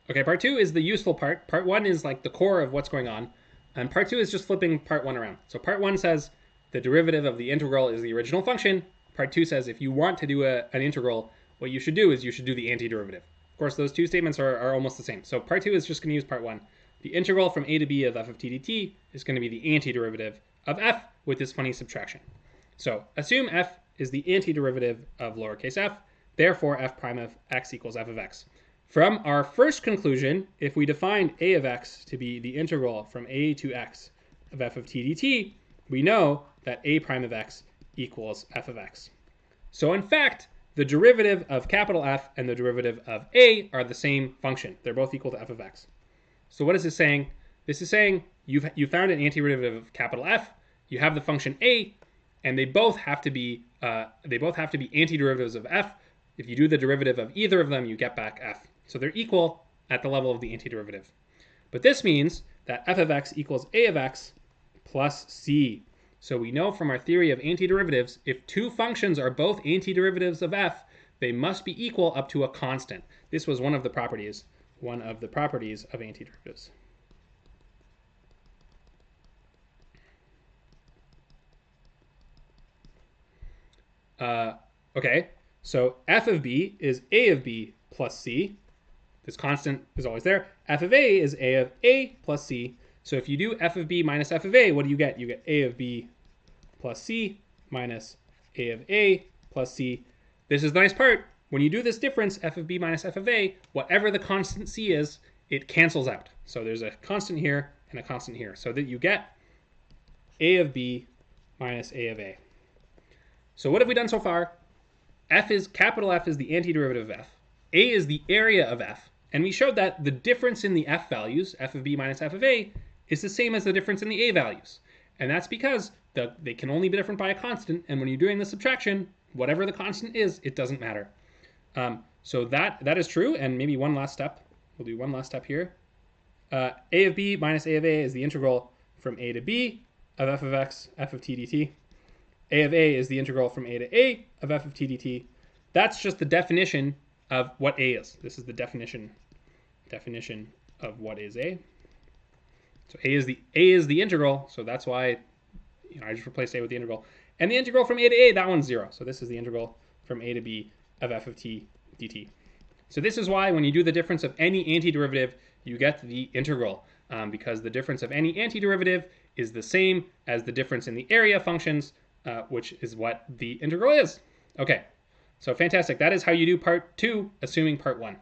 Okay, part two is the useful part. Part one is like the core of what's going on. And part two is just flipping part one around. So part one says the derivative of the integral is the original function. Part two says if you want to do an integral, what you should do is you should do the antiderivative. Of course, those two statements are almost the same. So part two is just going to use part one. The integral from a to b of f of t dt is going to be the antiderivative of f with this funny subtraction. So assume f is the antiderivative of lowercase f, therefore f prime of x equals f of x. From our first conclusion, if we defined a of x to be the integral from a to x of f of t dt, we know that a prime of x equals f of x. So in fact, the derivative of capital F and the derivative of a are the same function. They're both equal to f of x. So what is this saying? This is saying you found an antiderivative of capital F, you have the function a, and they both have to be antiderivatives of f. If you do the derivative of either of them, you get back f. So they're equal at the level of the antiderivative. But this means that f of x equals a of x plus c. So we know from our theory of antiderivatives, if two functions are both antiderivatives of f, they must be equal up to a constant. This was one of the properties of antiderivatives. Okay, so f of b is a of b plus c. This constant is always there. F of a is a of a plus c. So if you do f of b minus f of a, what do you get? You get a of b plus c minus a of a plus c. This is the nice part. When you do this difference, f of b minus f of a, whatever the constant c is, it cancels out. So there's a constant here and a constant here. So that you get a of b minus a of a. So what have we done so far? Capital F is the antiderivative of f. A is the area of f. And we showed that the difference in the f values, f of b minus f of a, is the same as the difference in the a values. And that's because they can only be different by a constant. And when you're doing the subtraction, whatever the constant is, it doesn't matter. So that is true. And maybe one last step. We'll do one last step here. A of b minus a of a is the integral from a to b of f of x, f of t dt. A of a is the integral from a to a of f of t dt. That's just the definition of what a is. This is the definition of what is a. So a is the integral, so that's why I just replaced a with the integral. And the integral from a to a, that one's 0. So this is the integral from a to b of f of t dt. So this is why when you do the difference of any antiderivative, you get the integral, because the difference of any antiderivative is the same as the difference in the area functions, which is what the integral is. Okay, so fantastic. That is how you do part 2, assuming part 1.